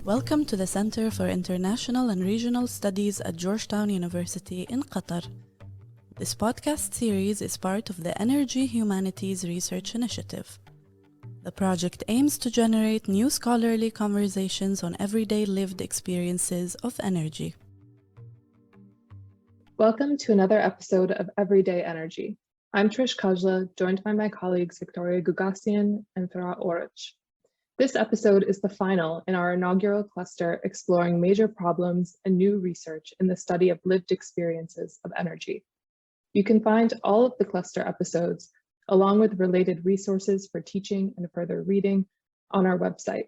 Welcome to the Center for International and Regional Studies at Georgetown University in Qatar. This podcast series is part of the Energy Humanities Research Initiative. The project aims to generate new scholarly conversations on everyday lived experiences of energy. Welcome to another episode of Everyday Energy. I'm Trish Kahle, joined by my colleagues Victoria Googasian and Firat Oruc. This episode is the final in our inaugural cluster exploring major problems and new research in the study of lived experiences of energy. You can find all of the cluster episodes, along with related resources for teaching and further reading, on our website.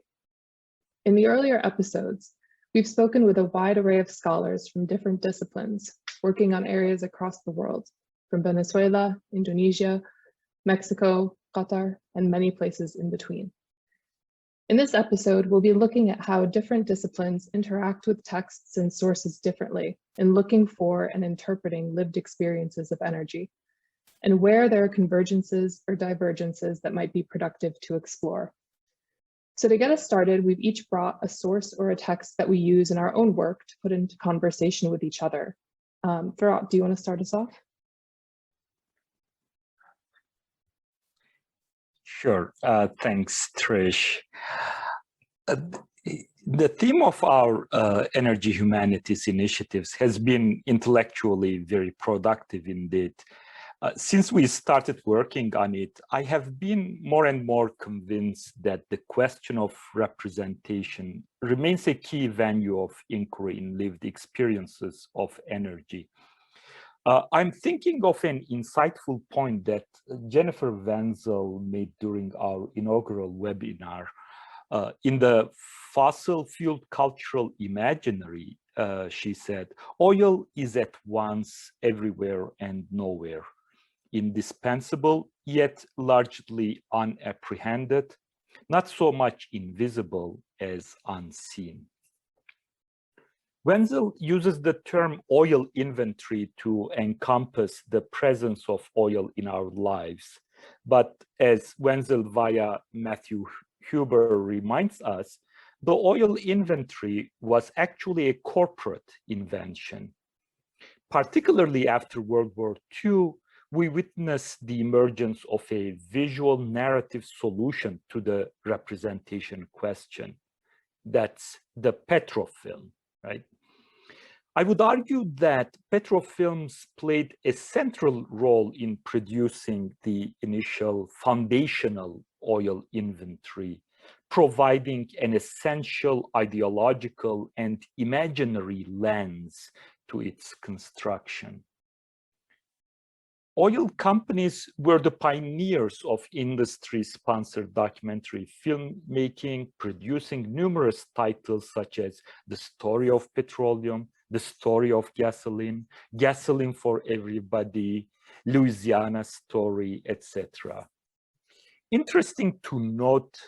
In the earlier episodes, we've spoken with a wide array of scholars from different disciplines, working on areas across the world, from Venezuela, Indonesia, Mexico, Qatar, and many places in between. In this episode, we'll be looking at how different disciplines interact with texts and sources differently in looking for and interpreting lived experiences of energy, and where there are convergences or divergences that might be productive to explore. So to get us started, we've each brought a source or a text that we use in our own work to put into conversation with each other. Firat, do you want to start us off? Sure. Thanks, Trish. The theme of our Energy Humanities initiatives has been intellectually very productive indeed. Since we started working on it, I have been more and more convinced that the question of representation remains a key venue of inquiry in lived experiences of energy. I'm thinking of an insightful point that Jennifer Wenzel made during our inaugural webinar. In the fossil fuel cultural imaginary, she said, oil is at once everywhere and nowhere, indispensable, yet largely unapprehended, not so much invisible as unseen. Wenzel uses the term oil inventory to encompass the presence of oil in our lives. But as Wenzel via Matthew Huber reminds us, the oil inventory was actually a corporate invention. Particularly after World War II, we witnessed the emergence of a visual narrative solution to the representation question. That's the petrofilm, right? I would argue that petrofilms played a central role in producing the initial foundational oil inventory, providing an essential ideological and imaginary lens to its construction. Oil companies were the pioneers of industry-sponsored documentary filmmaking, producing numerous titles such as The Story of Petroleum, The Story of Gasoline, Gasoline for Everybody, Louisiana Story, etc. Interesting to note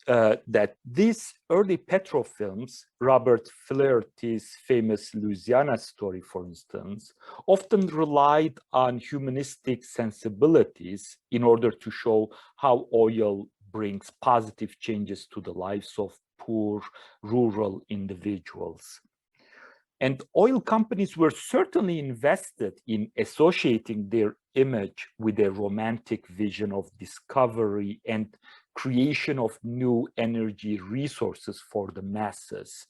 that these early petrofilms, Robert Flaherty's famous Louisiana Story, for instance, often relied on humanistic sensibilities in order to show how oil brings positive changes to the lives of poor rural individuals. And oil companies were certainly invested in associating their image with a romantic vision of discovery and creation of new energy resources for the masses.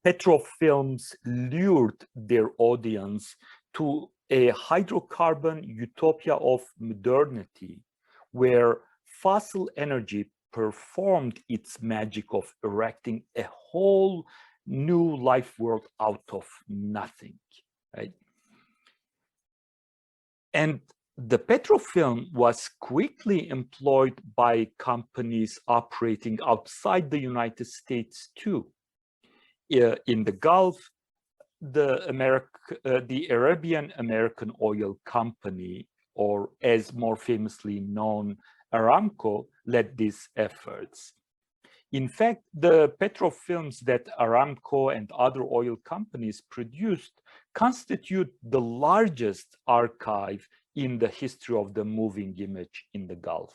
Petrofilms lured their audience to a hydrocarbon utopia of modernity, where fossil energy performed its magic of erecting a whole new life world out of nothing, right? And the petrofilm was quickly employed by companies operating outside the United States too. In the Gulf, the Arabian American Oil Company, or as more famously known, Aramco, led these efforts. In fact, the petrofilms that Aramco and other oil companies produced constitute the largest archive in the history of the moving image in the Gulf.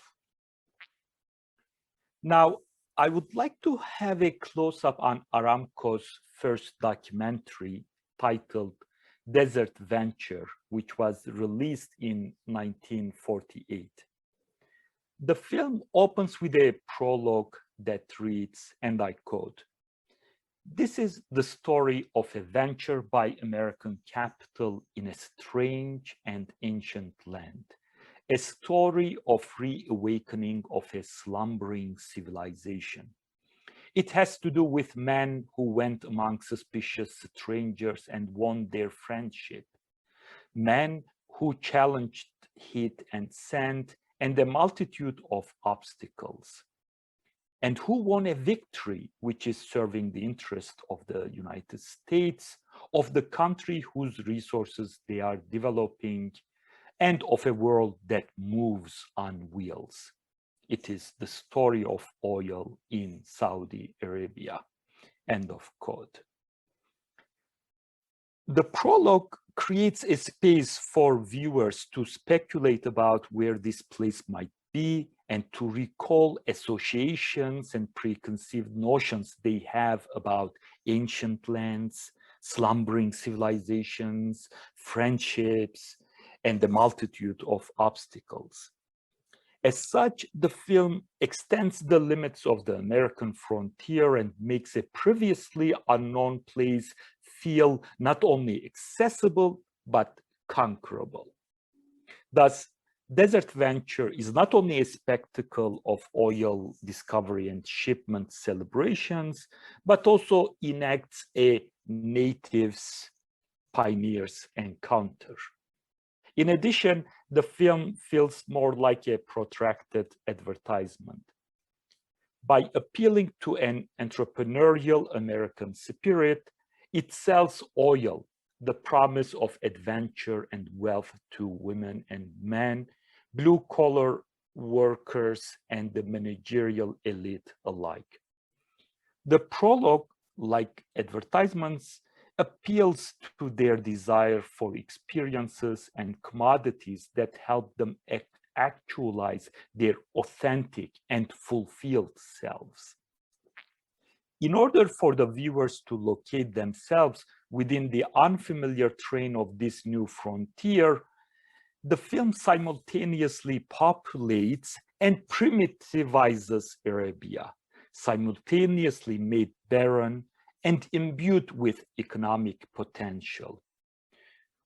Now, I would like to have a close-up on Aramco's first documentary titled Desert Venture, which was released in 1948. The film opens with a prologue that reads, and I quote, "This is the story of a venture by American capital in a strange and ancient land, a story of reawakening of a slumbering civilization. It has to do with men who went among suspicious strangers and won their friendship, men who challenged heat and sand and a multitude of obstacles, and who won a victory which is serving the interest of the United States, of the country whose resources they are developing, and of a world that moves on wheels. It is the story of oil in Saudi Arabia." End of quote. The prologue creates a space for viewers to speculate about where this place might be and to recall associations and preconceived notions they have about ancient lands, slumbering civilizations, friendships, and the multitude of obstacles. As such, the film extends the limits of the American frontier and makes a previously unknown place feel not only accessible, but conquerable. Thus, Desert Venture is not only a spectacle of oil discovery and shipment celebrations, but also enacts a natives, pioneers encounter. In addition, the film feels more like a protracted advertisement. By appealing to an entrepreneurial American spirit, it sells oil, the promise of adventure and wealth to women and men, blue-collar workers, and the managerial elite alike. The prologue, like advertisements, appeals to their desire for experiences and commodities that help them actualize their authentic and fulfilled selves. In order for the viewers to locate themselves within the unfamiliar terrain of this new frontier, the film simultaneously populates and primitivizes Arabia, simultaneously made barren and imbued with economic potential.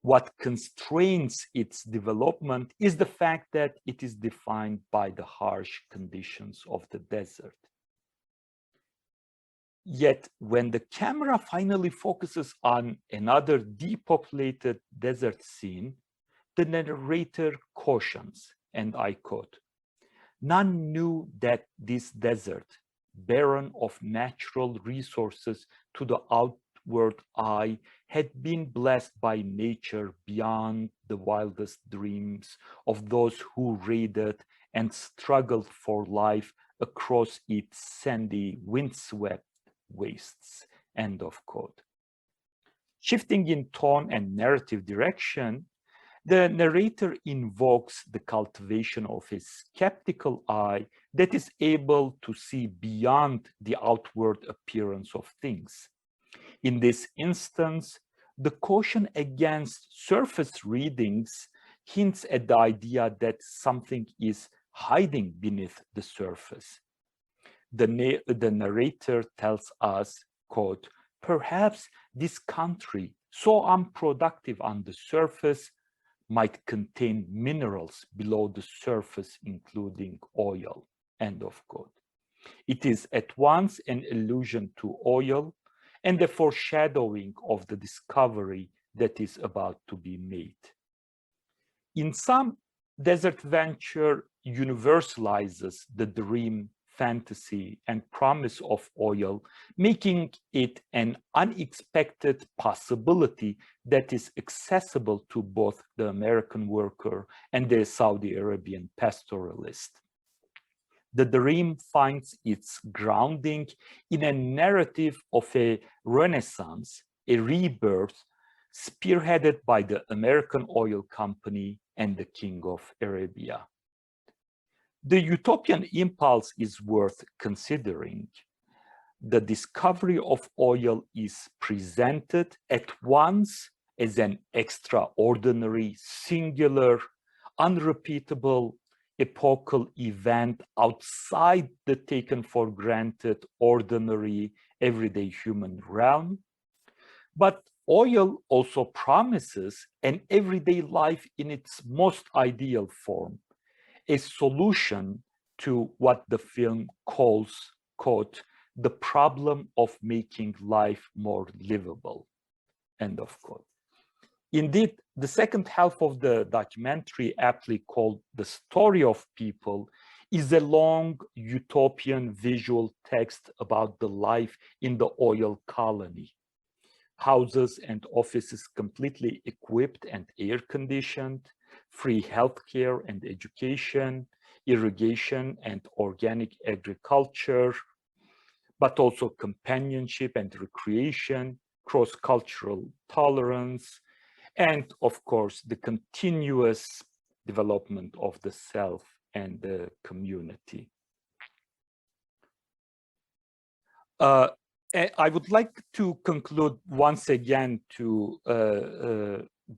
What constrains its development is the fact that it is defined by the harsh conditions of the desert. Yet, when the camera finally focuses on another depopulated desert scene, the narrator cautions, and I quote, "None knew that this desert, barren of natural resources to the outward eye, had been blessed by nature beyond the wildest dreams of those who raided and struggled for life across its sandy, windswept wastes." End of quote. Shifting in tone and narrative direction, the narrator invokes the cultivation of a skeptical eye that is able to see beyond the outward appearance of things. In this instance, the caution against surface readings hints at the idea that something is hiding beneath the surface. The narrator tells us, quote, "Perhaps this country, so unproductive on the surface, might contain minerals below the surface, including oil," end of quote. It is at once an allusion to oil and a foreshadowing of the discovery that is about to be made. In sum, Desert Venture universalizes the dream, fantasy, and promise of oil, making it an unexpected possibility that is accessible to both the American worker and the Saudi Arabian pastoralist. The dream finds its grounding in a narrative of a renaissance, a rebirth, spearheaded by the American Oil Company and the King of Arabia. The utopian impulse is worth considering. The discovery of oil is presented at once as an extraordinary, singular, unrepeatable, epochal event outside the taken for granted, ordinary, everyday human realm. But oil also promises an everyday life in its most ideal form, a solution to what the film calls, quote, the problem of making life more livable, end of quote. Indeed, the second half of the documentary, aptly called The Story of People, is a long utopian visual text about the life in the oil colony. Houses and offices completely equipped and air-conditioned, free healthcare and education, irrigation and organic agriculture, but also companionship and recreation, cross-cultural tolerance, and of course, the continuous development of the self and the community. I would like to conclude once again to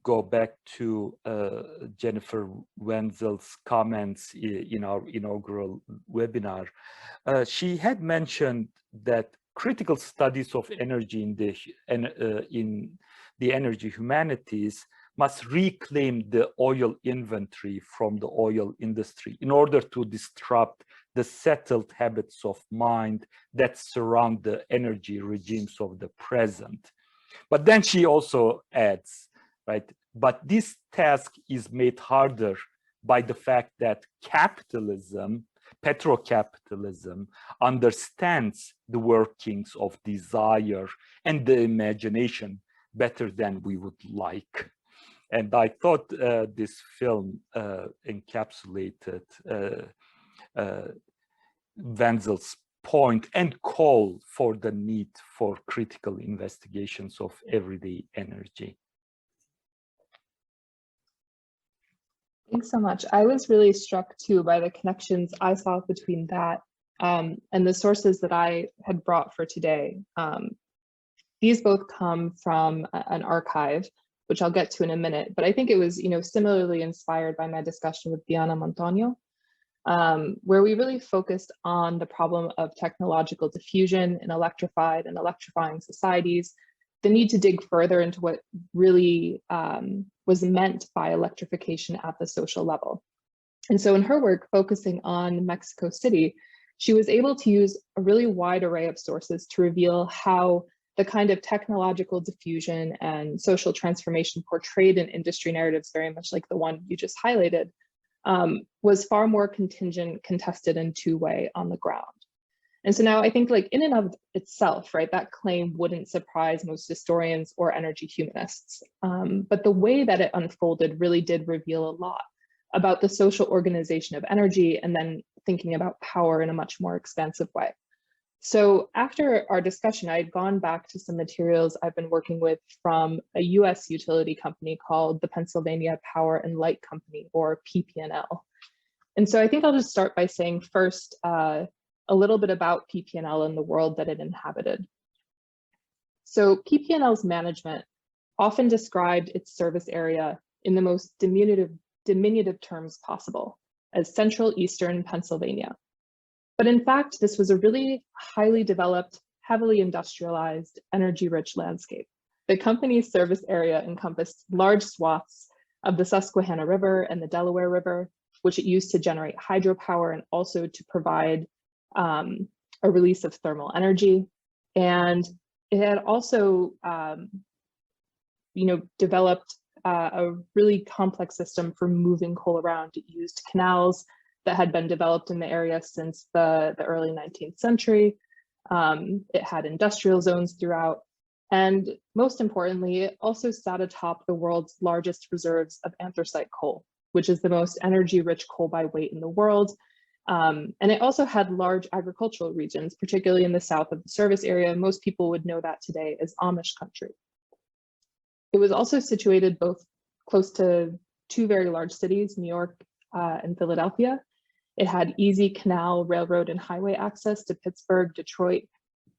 go back to Jennifer Wenzel's comments in our inaugural webinar. She had mentioned that critical studies of energy in the energy humanities must reclaim the oil inventory from the oil industry in order to disrupt the settled habits of mind that surround the energy regimes of the present. But then she also adds, right, but this task is made harder by the fact that capitalism, petrocapitalism, understands the workings of desire and the imagination better than we would like. And I thought this film encapsulated Wenzel's point and call for the need for critical investigations of everyday energy. Thanks so much. I was really struck too by the connections I saw between that and the sources that I had brought for today. These both come from an archive, which I'll get to in a minute, but I think it was, similarly inspired by my discussion with Diana Montaño, where we really focused on the problem of technological diffusion in electrified and electrifying societies, the need to dig further into what really was meant by electrification at the social level. And so in her work focusing on Mexico City, she was able to use a really wide array of sources to reveal how the kind of technological diffusion and social transformation portrayed in industry narratives, very much like the one you just highlighted, was far more contingent, contested, and two-way on the ground. And so now I think, like, in and of itself, right, that claim wouldn't surprise most historians or energy humanists. But the way that it unfolded really did reveal a lot about the social organization of energy, and then thinking about power in a much more expansive way. So after our discussion, I had gone back to some materials I've been working with from a US utility company called the Pennsylvania Power and Light Company, or PPNL. And so I think I'll just start by saying first, a little bit about PPNL and the world that it inhabited. So PPNL's management often described its service area in the most diminutive terms possible as Central Eastern Pennsylvania. But in fact, this was a really highly developed, heavily industrialized, energy-rich landscape. The company's service area encompassed large swaths of the Susquehanna River and the Delaware River, which it used to generate hydropower and also to provide a release of thermal energy. And it had also, developed a really complex system for moving coal around. It used canals that had been developed in the area since the early 19th century. It had industrial zones throughout. And most importantly, it also sat atop the world's largest reserves of anthracite coal, which is the most energy-rich coal by weight in the world. And it also had large agricultural regions, particularly in the south of the service area. Most people would know that today as Amish country. It was also situated both close to two very large cities, New York and Philadelphia. It had easy canal, railroad, and highway access to Pittsburgh, Detroit,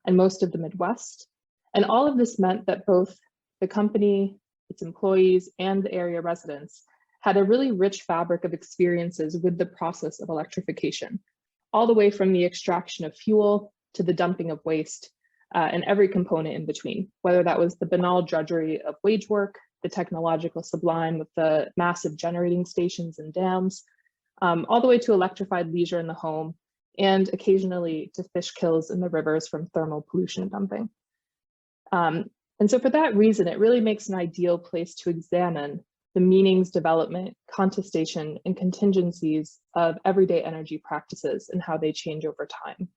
and most of the Midwest. And all of this meant that both the company, its employees, and the area residents had a really rich fabric of experiences with the process of electrification, all the way from the extraction of fuel to the dumping of waste, and every component in between, whether that was the banal drudgery of wage work, the technological sublime of the massive generating stations and dams, all the way to electrified leisure in the home, and occasionally to fish kills in the rivers from thermal pollution dumping. And so for that reason, it really makes an ideal place to examine the meanings, development, contestation, and contingencies of everyday energy practices and how they change over time.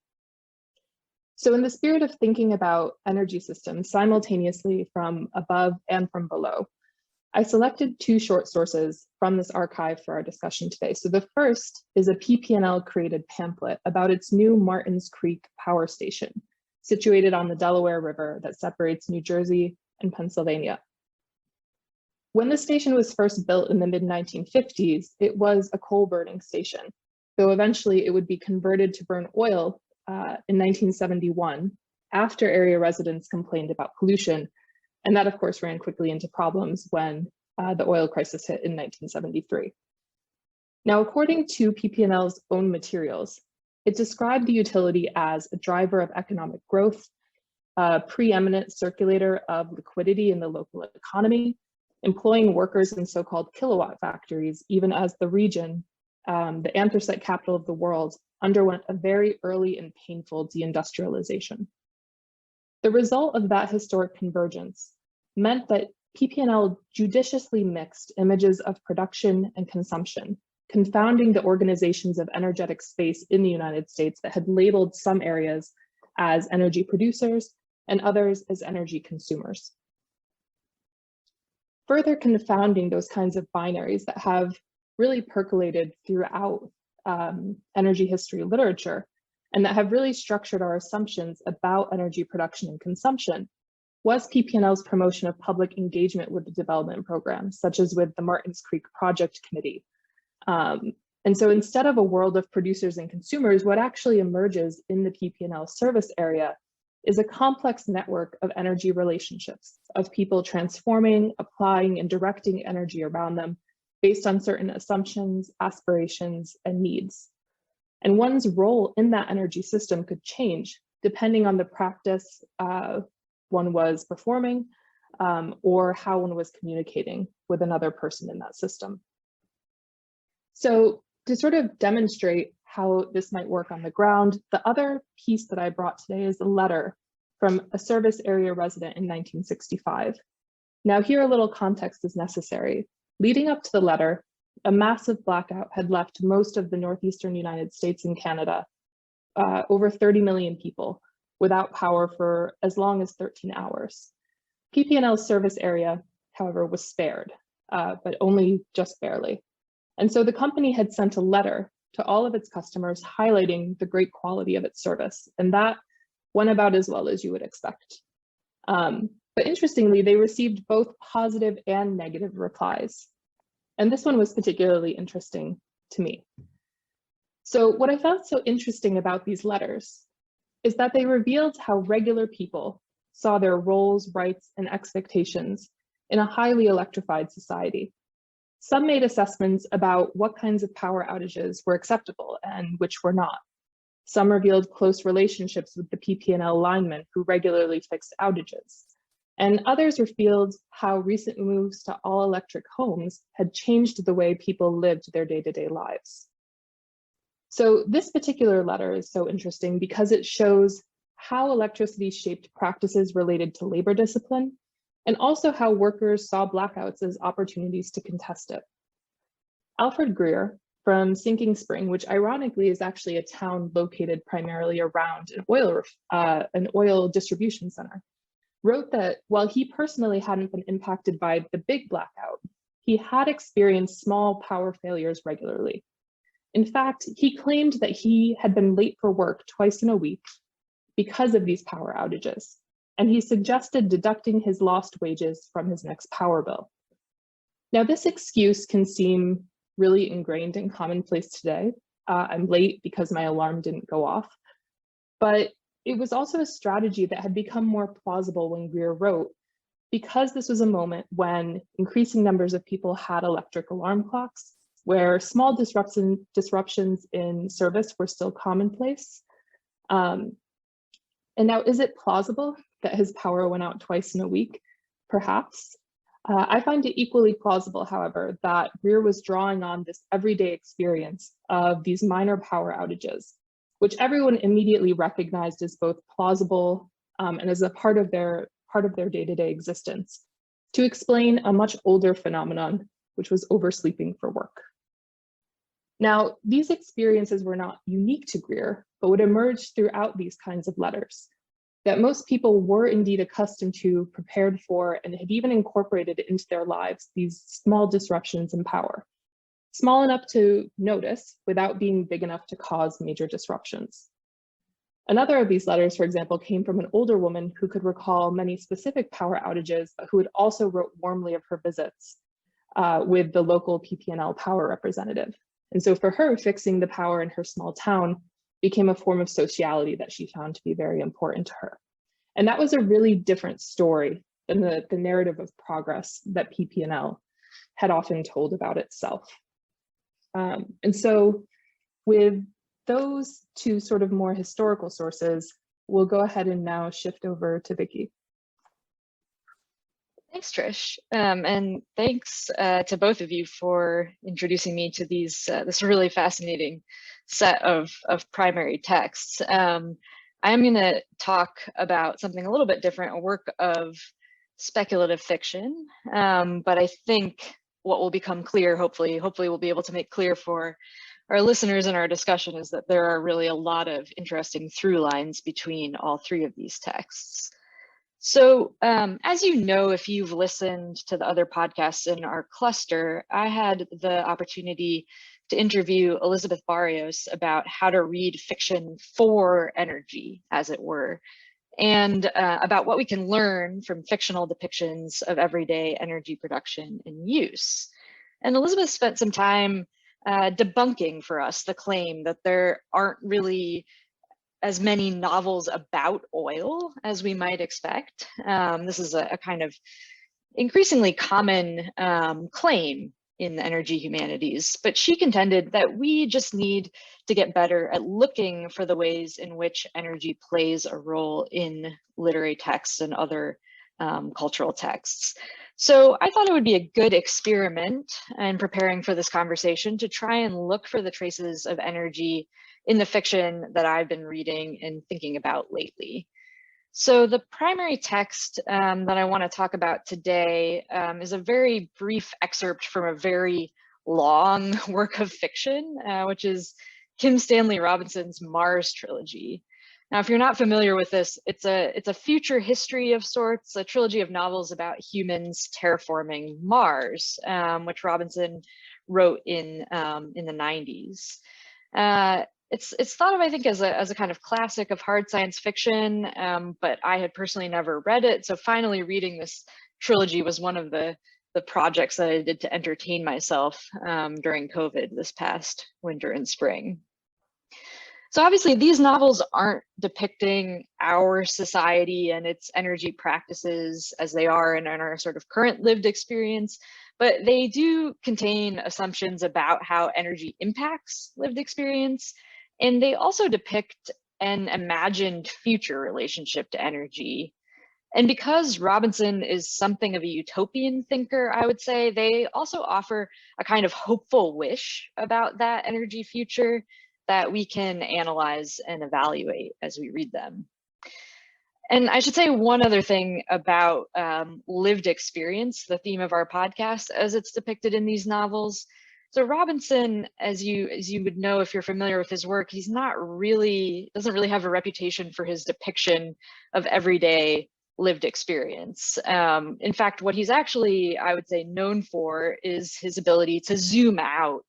So in the spirit of thinking about energy systems simultaneously from above and from below, I selected two short sources from this archive for our discussion today. So the first is a PPNL created pamphlet about its new Martins Creek power station, situated on the Delaware River that separates New Jersey and Pennsylvania. When the station was first built in the mid-1950s, it was a coal burning station, though eventually it would be converted to burn oil in 1971 after area residents complained about pollution. And that, of course, ran quickly into problems when the oil crisis hit in 1973. Now, according to PPNL's own materials, it described the utility as a driver of economic growth, a preeminent circulator of liquidity in the local economy, employing workers in so-called kilowatt factories, even as the region, the anthracite capital of the world, underwent a very early and painful deindustrialization. The result of that historic convergence meant that PPNL judiciously mixed images of production and consumption, confounding the organizations of energetic space in the United States that had labeled some areas as energy producers and others as energy consumers. Further confounding those kinds of binaries that have really percolated throughout energy history literature and that have really structured our assumptions about energy production and consumption was PPNL's promotion of public engagement with the development programs, such as with the Martins Creek Project Committee. And so instead of a world of producers and consumers, what actually emerges in the PPNL service area is a complex network of energy relationships, of people transforming, applying, and directing energy around them based on certain assumptions, aspirations, and needs. And one's role in that energy system could change depending on the practice one was performing or how one was communicating with another person in that system. So to sort of demonstrate how this might work on the ground, the other piece that I brought today is a letter from a service area resident in 1965. Now here a little context is necessary. Leading up to the letter, a massive blackout had left most of the northeastern United States and Canada, over 30 million people, without power for as long as 13 hours. PPNL's service area, however, was spared, but only just barely. And so the company had sent a letter to all of its customers highlighting the great quality of its service, and that went about as well as you would expect. But interestingly, they received both positive and negative replies. And this one was particularly interesting to me. So what I found so interesting about these letters is that they revealed how regular people saw their roles, rights, and expectations in a highly electrified society. Some made assessments about what kinds of power outages were acceptable and which were not. Some revealed close relationships with the PPNL linemen who regularly fixed outages. And others revealed how recent moves to all-electric homes had changed the way people lived their day-to-day lives. So this particular letter is so interesting because it shows how electricity shaped practices related to labor discipline, and also how workers saw blackouts as opportunities to contest it. Alfred Greer from Sinking Spring, which ironically is actually a town located primarily around an oil distribution center, wrote that while he personally hadn't been impacted by the big blackout, he had experienced small power failures regularly. In fact, he claimed that he had been late for work twice in a week because of these power outages, and he suggested deducting his lost wages from his next power bill. Now, this excuse can seem really ingrained and commonplace today, I'm late because my alarm didn't go off. But it was also a strategy that had become more plausible when Greer wrote, because this was a moment when increasing numbers of people had electric alarm clocks, where small disruptions in service were still commonplace. And now, is it plausible that his power went out twice in a week? Perhaps. I find it equally plausible, however, that Greer was drawing on this everyday experience of these minor power outages, which everyone immediately recognized as both plausible and as a part of their day-to-day existence, to explain a much older phenomenon, which was oversleeping for work. Now, these experiences were not unique to Greer, but would emerge throughout these kinds of letters, that most people were indeed accustomed to, prepared for, and had even incorporated into their lives these small disruptions in power, small enough to notice without being big enough to cause major disruptions. Another of these letters, for example, came from an older woman who could recall many specific power outages, but who had also wrote warmly of her visits with the local PP&L power representative. And so for her, fixing the power in her small town became a form of sociality that she found to be very important to her. And that was a really different story than the narrative of progress that PP&L had often told about itself. And so with those two sort of more historical sources, we'll go ahead and now shift over to Vicky. Thanks, Trish. And thanks to both of you for introducing me to this really fascinating set of primary texts. I'm going to talk about something a little bit different, a work of speculative fiction. But I think what will become clear, hopefully we'll be able to make clear for our listeners in our discussion, is that there are really a lot of interesting through lines between all three of these texts. So as you know, if you've listened to the other podcasts in our cluster, I had the opportunity to interview Elizabeth Barrios about how to read fiction for energy, as it were, and about what we can learn from fictional depictions of everyday energy production and use. And Elizabeth spent some time debunking for us the claim that there aren't really as many novels about oil as we might expect. This is a kind of increasingly common claim in the energy humanities, but she contended that we just need to get better at looking for the ways in which energy plays a role in literary texts and other cultural texts. So I thought it would be a good experiment in preparing for this conversation to try and look for the traces of energy in the fiction that I've been reading and thinking about lately. So the primary text that I want to talk about today is a very brief excerpt from a very long work of fiction, which is Kim Stanley Robinson's Mars trilogy. Now, if you're not familiar with this, it's a future history of sorts, a trilogy of novels about humans terraforming Mars, which Robinson wrote in the 90s. It's thought of, I think, as a kind of classic of hard science fiction, but I had personally never read it. So finally reading this trilogy was one of the projects that I did to entertain myself during COVID this past winter and spring. So obviously these novels aren't depicting our society and its energy practices as they are in our sort of current lived experience, but they do contain assumptions about how energy impacts lived experience. And they also depict an imagined future relationship to energy. And because Robinson is something of a utopian thinker, I would say, they also offer a kind of hopeful wish about that energy future that we can analyze and evaluate as we read them. And I should say one other thing about lived experience, the theme of our podcast, as it's depicted in these novels. So Robinson, as you would know if you're familiar with his work, doesn't really have a reputation for his depiction of everyday lived experience. In fact, what he's actually, I would say, known for is his ability to zoom out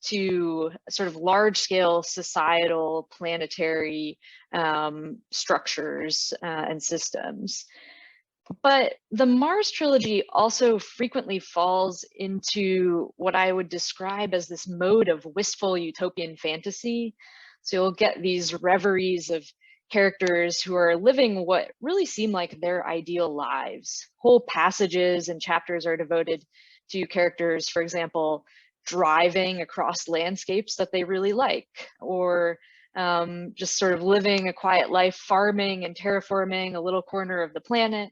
to sort of large-scale societal, planetary structures and systems. But the Mars trilogy also frequently falls into what I would describe as this mode of wistful utopian fantasy. So you'll get these reveries of characters who are living what really seem like their ideal lives. Whole passages and chapters are devoted to characters, for example, driving across landscapes that they really like, or just sort of living a quiet life, farming and terraforming a little corner of the planet,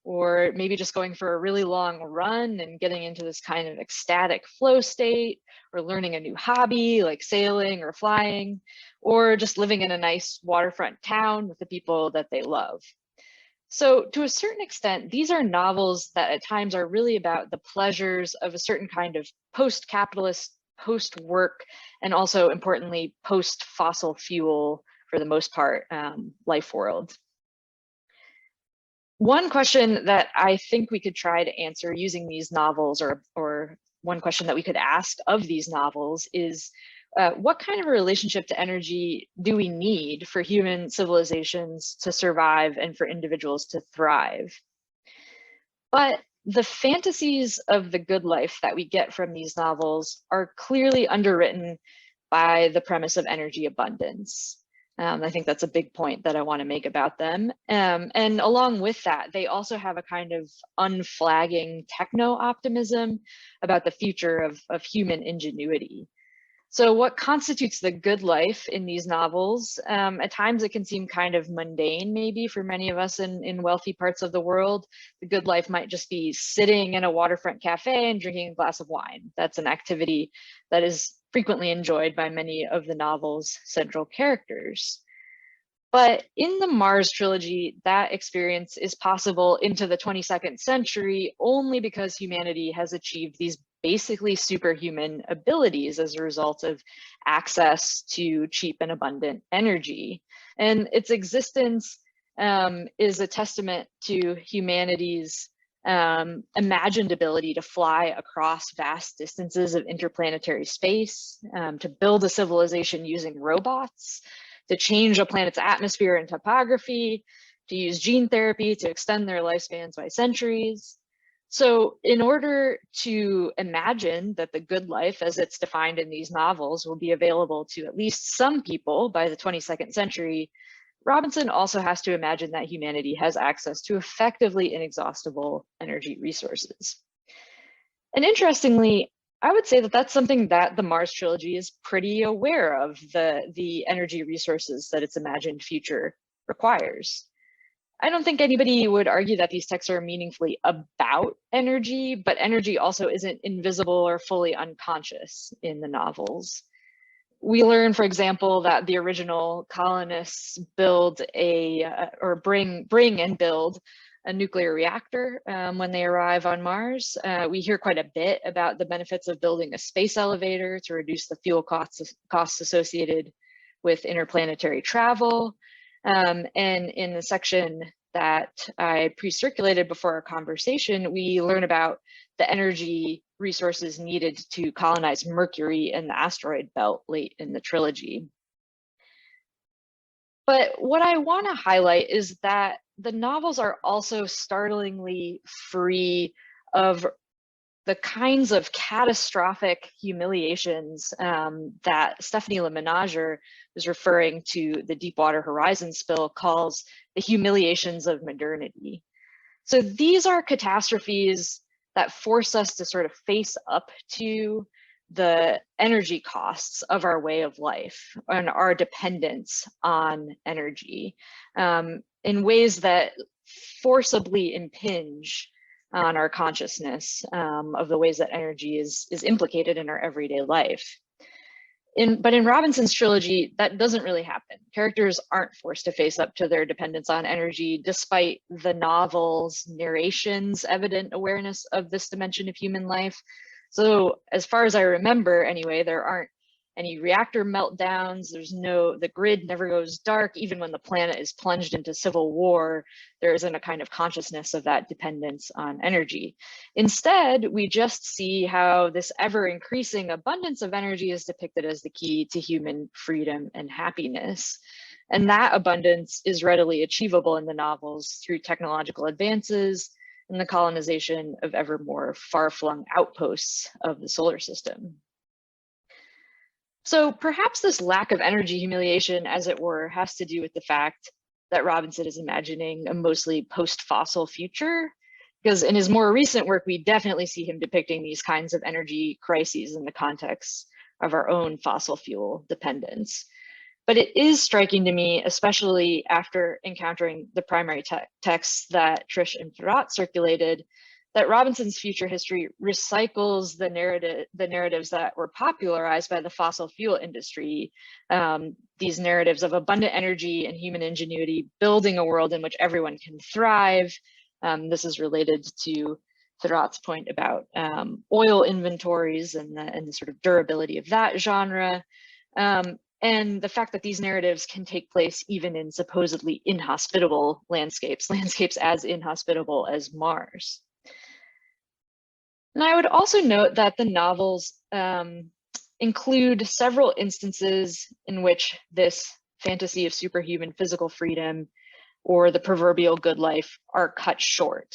or maybe just going for a really long run and getting into this kind of ecstatic flow state, or learning a new hobby like sailing or flying, or just living in a nice waterfront town with the people that they love. So to a certain extent, these are novels that at times are really about the pleasures of a certain kind of post-capitalist, post-work, and also importantly, post-fossil fuel, for the most part, life world. One question that I think we could try to answer using these novels, or one question that we could ask of these novels is, what kind of a relationship to energy do we need for human civilizations to survive and for individuals to thrive? But the fantasies of the good life that we get from these novels are clearly underwritten by the premise of energy abundance. I think that's a big point that I want to make about them. And along with that, they also have a kind of unflagging techno-optimism about the future of human ingenuity. So what constitutes the good life in these novels? At times it can seem kind of mundane, maybe for many of us in wealthy parts of the world. The good life might just be sitting in a waterfront cafe and drinking a glass of wine. That's an activity that is frequently enjoyed by many of the novel's central characters. But in the Mars trilogy, that experience is possible into the 22nd century only because humanity has achieved these basically superhuman abilities as a result of access to cheap and abundant energy. And its existence is a testament to humanity's imagined ability to fly across vast distances of interplanetary space, to build a civilization using robots, to change a planet's atmosphere and topography, to use gene therapy to extend their lifespans by centuries. So in order to imagine that the good life as it's defined in these novels will be available to at least some people by the 22nd century, Robinson also has to imagine that humanity has access to effectively inexhaustible energy resources. And interestingly, I would say that that's something that the Mars trilogy is pretty aware of, the energy resources that its imagined future requires. I don't think anybody would argue that these texts are meaningfully about energy, but energy also isn't invisible or fully unconscious in the novels. We learn, for example, that the original colonists build or bring and build a nuclear reactor when they arrive on Mars. We hear quite a bit about the benefits of building a space elevator to reduce the fuel costs associated with interplanetary travel. And in the section that I pre-circulated before our conversation, we learn about the energy resources needed to colonize Mercury and the asteroid belt late in the trilogy. But what I want to highlight is that the novels are also startlingly free of the kinds of catastrophic humiliations that Stephanie Le Ménager was referring to the Deepwater Horizon spill calls the humiliations of modernity. So these are catastrophes that force us to sort of face up to the energy costs of our way of life and our dependence on energy in ways that forcibly impinge on our consciousness of the ways that energy is implicated in our everyday life. But in Robinson's trilogy, that doesn't really happen. Characters aren't forced to face up to their dependence on energy, despite the novel's narration's evident awareness of this dimension of human life. So as far as I remember, anyway, there aren't any reactor meltdowns. The grid never goes dark. Even when the planet is plunged into civil war, there isn't a kind of consciousness of that dependence on energy. Instead, we just see how this ever increasing abundance of energy is depicted as the key to human freedom and happiness. And that abundance is readily achievable in the novels through technological advances and the colonization of ever more far-flung outposts of the solar system. So perhaps this lack of energy humiliation, as it were, has to do with the fact that Robinson is imagining a mostly post-fossil future, because in his more recent work, we definitely see him depicting these kinds of energy crises in the context of our own fossil fuel dependence. But it is striking to me, especially after encountering the primary texts that Trish and Firat circulated, that Robinson's future history recycles the narratives that were popularized by the fossil fuel industry, these narratives of abundant energy and human ingenuity, building a world in which everyone can thrive. This is related to Firat's point about oil inventories and the sort of durability of that genre. And the fact that these narratives can take place even in supposedly inhospitable landscapes as inhospitable as Mars. And I would also note that the novels include several instances in which this fantasy of superhuman physical freedom or the proverbial good life are cut short.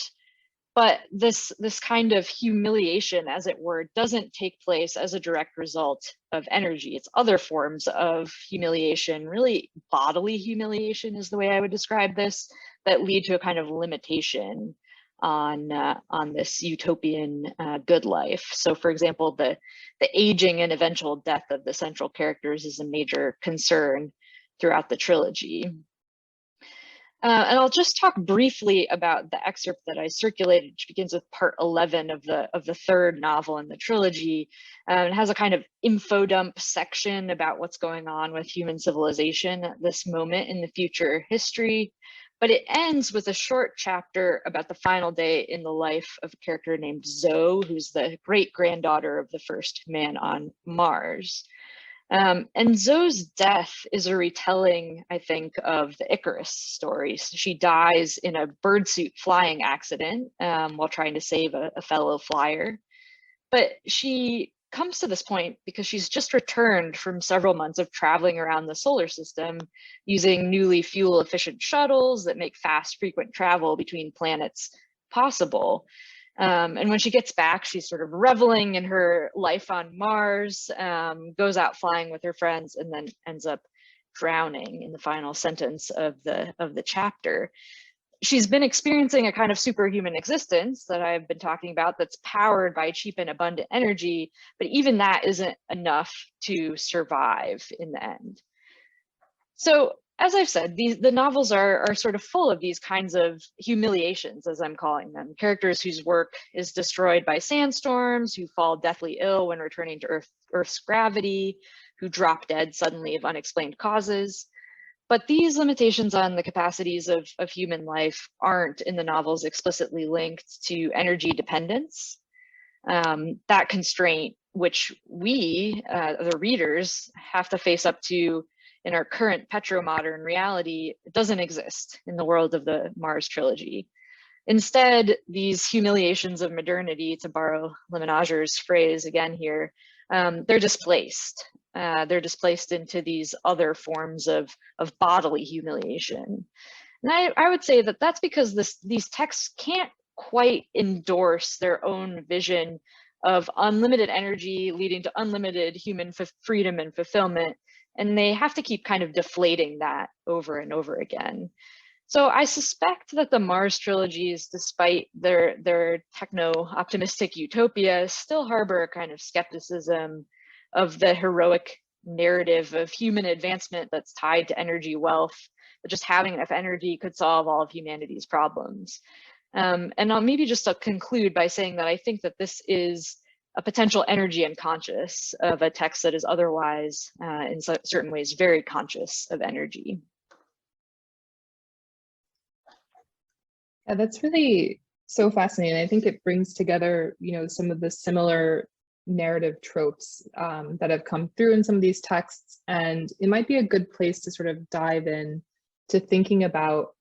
But this kind of humiliation, as it were, doesn't take place as a direct result of energy. It's other forms of humiliation, really bodily humiliation is the way I would describe this, that lead to a kind of limitation on this utopian good life. So for example, the aging and eventual death of the central characters is a major concern throughout the trilogy. And I'll just talk briefly about the excerpt that I circulated, which begins with part 11 of the third novel in the trilogy. It has a kind of info dump section about what's going on with human civilization at this moment in the future history. But it ends with a short chapter about the final day in the life of a character named Zoe, who's the great-granddaughter of the first man on Mars. And Zoe's death is a retelling, I think, of the Icarus story. So she dies in a birdsuit flying accident while trying to save a fellow flyer. But she comes to this point because she's just returned from several months of traveling around the solar system using newly fuel-efficient shuttles that make fast, frequent travel between planets possible. And when she gets back, she's sort of reveling in her life on Mars, goes out flying with her friends, and then ends up drowning in the final sentence of the chapter. She's been experiencing a kind of superhuman existence that I've been talking about that's powered by cheap and abundant energy, but even that isn't enough to survive in the end. So as I've said, the novels are sort of full of these kinds of humiliations, as I'm calling them. Characters whose work is destroyed by sandstorms, who fall deathly ill when returning to Earth's gravity, who drop dead suddenly of unexplained causes. But these limitations on the capacities of human life aren't in the novels explicitly linked to energy dependence. That constraint, which we, the readers, have to face up to in our current petromodern reality, doesn't exist in the world of the Mars trilogy. Instead, these humiliations of modernity, to borrow Lemenager's phrase again here, they're displaced. They're displaced into these other forms of bodily humiliation. And I would say that that's because these texts can't quite endorse their own vision of unlimited energy leading to unlimited human freedom and fulfillment. And they have to keep kind of deflating that over and over again. So I suspect that the Mars trilogies, despite their techno-optimistic utopia, still harbor a kind of skepticism of the heroic narrative of human advancement that's tied to energy wealth, that just having enough energy could solve all of humanity's problems. And I'll maybe just conclude by saying that I think that this is a potential energy unconscious of a text that is otherwise, in certain ways, very conscious of energy. Yeah, that's really so fascinating. I think it brings together, some of the similar narrative tropes that have come through in some of these texts, and it might be a good place to sort of dive in to thinking about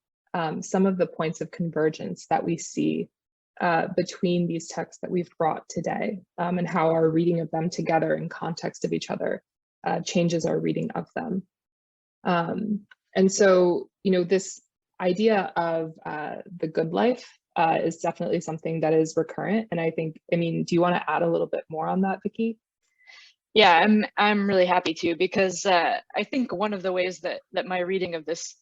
some of the points of convergence that we see between these texts that we've brought today, and how our reading of them together in context of each other changes our reading of them. And so, this idea of the good life is definitely something that is recurrent. And I think, do you want to add a little bit more on that, Vicky? Yeah, I'm really happy to, because I think one of the ways that my reading of this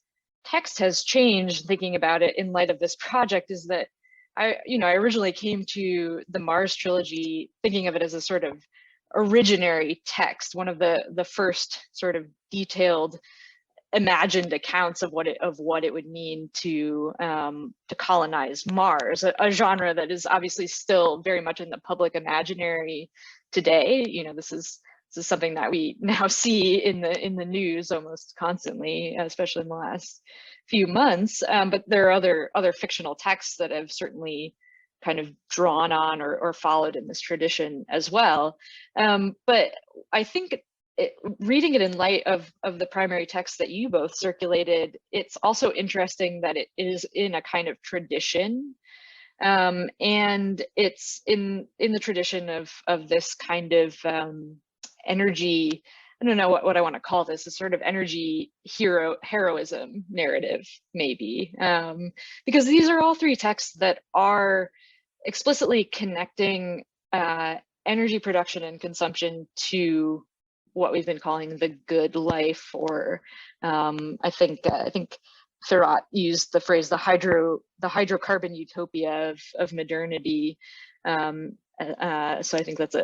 text has changed, thinking about it in light of this project, is that I originally came to the Mars trilogy thinking of it as a sort of originary text, one of the first sort of detailed imagined accounts of what it would mean to colonize Mars, a genre that is obviously still very much in the public imaginary today. This is something that we now see in the news almost constantly, especially in the last few months. But there are other fictional texts that have certainly kind of drawn on or followed in this tradition as well. But I think reading it in light of the primary text that you both circulated, it's also interesting that it is in a kind of tradition, and it's in the tradition of this kind of energy. I don't know what I want to call this, a sort of energy heroism narrative, maybe, because these are all three texts that are explicitly connecting energy production and consumption to what we've been calling the good life, or I think Firat used the phrase the hydrocarbon utopia of modernity. So I think that's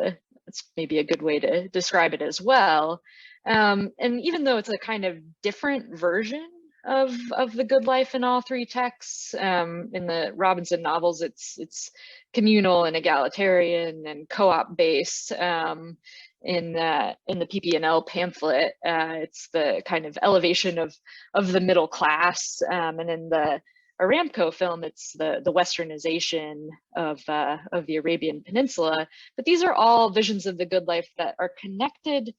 maybe a good way to describe it as well. And even though it's a kind of different version of the good life in all three texts, in the Robinson novels, it's communal and egalitarian and co-op based. In the PP&L pamphlet, it's the kind of elevation of the middle class, and in the Aramco film, it's the westernization of the Arabian Peninsula. But these are all visions of the good life that are connected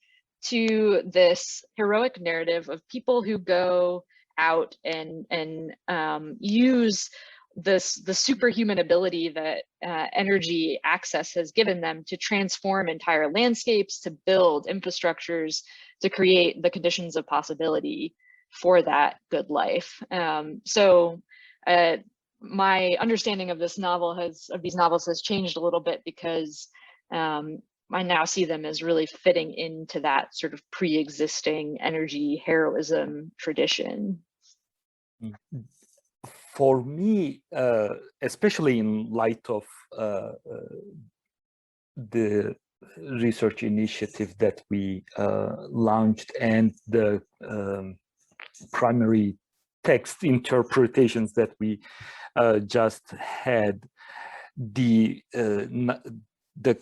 to this heroic narrative of people who go out and use the superhuman ability that energy access has given them to transform entire landscapes, to build infrastructures, to create the conditions of possibility for that good life. So my understanding of these novels has changed a little bit, because I now see them as really fitting into that sort of pre-existing energy heroism tradition. For me, especially in light of the research initiative that we launched and the primary text interpretations that we just had, the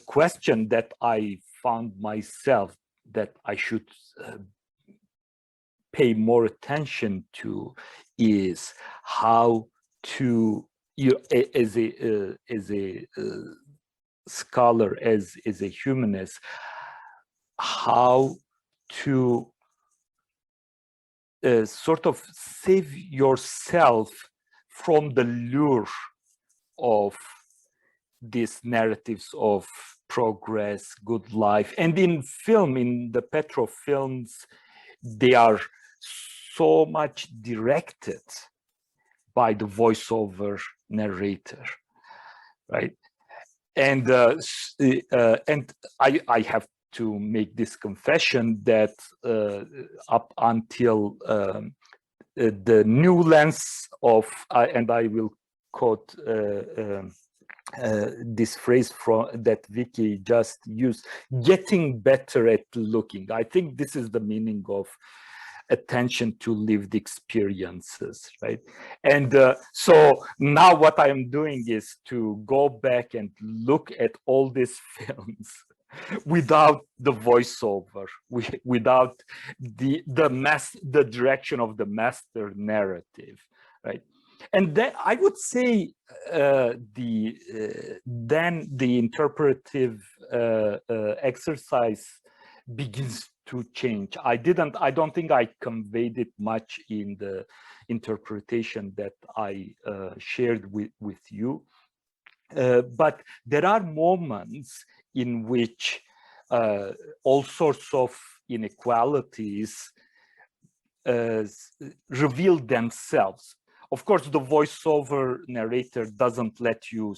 question that I found myself that I should pay more attention to is how to, as a scholar, as a humanist, how to sort of save yourself from the lure of these narratives of progress, good life. And in film, in the Petrov films, they are so much directed by the voiceover narrator, right? And I have to make this confession that up until the new lens of, and I will quote this phrase that Vicky just used, getting better at looking. I think this is the meaning of attention to lived experiences, right? And so now what I am doing is to go back and look at all these films without the voiceover, without the direction of the master narrative, right? And then I would say then the interpretive exercise begins to change. I don't think I conveyed it much in the interpretation that I shared with you. But there are moments in which all sorts of inequalities reveal themselves. Of course, the voiceover narrator doesn't let you,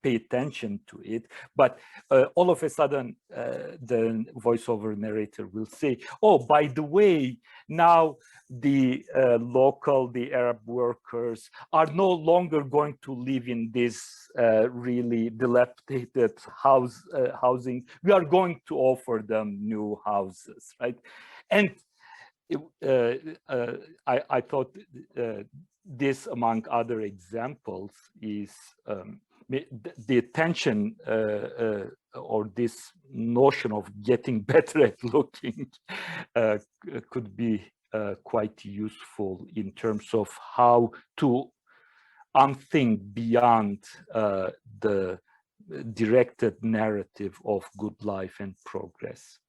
pay attention to it. But all of a sudden, the voiceover narrator will say, "Oh, by the way, now the the Arab workers are no longer going to live in this really dilapidated housing. We are going to offer them new houses," right? And I thought this, among other examples, is the attention or this notion of getting better at looking could be quite useful in terms of how to unthink beyond the directed narrative of good life and progress.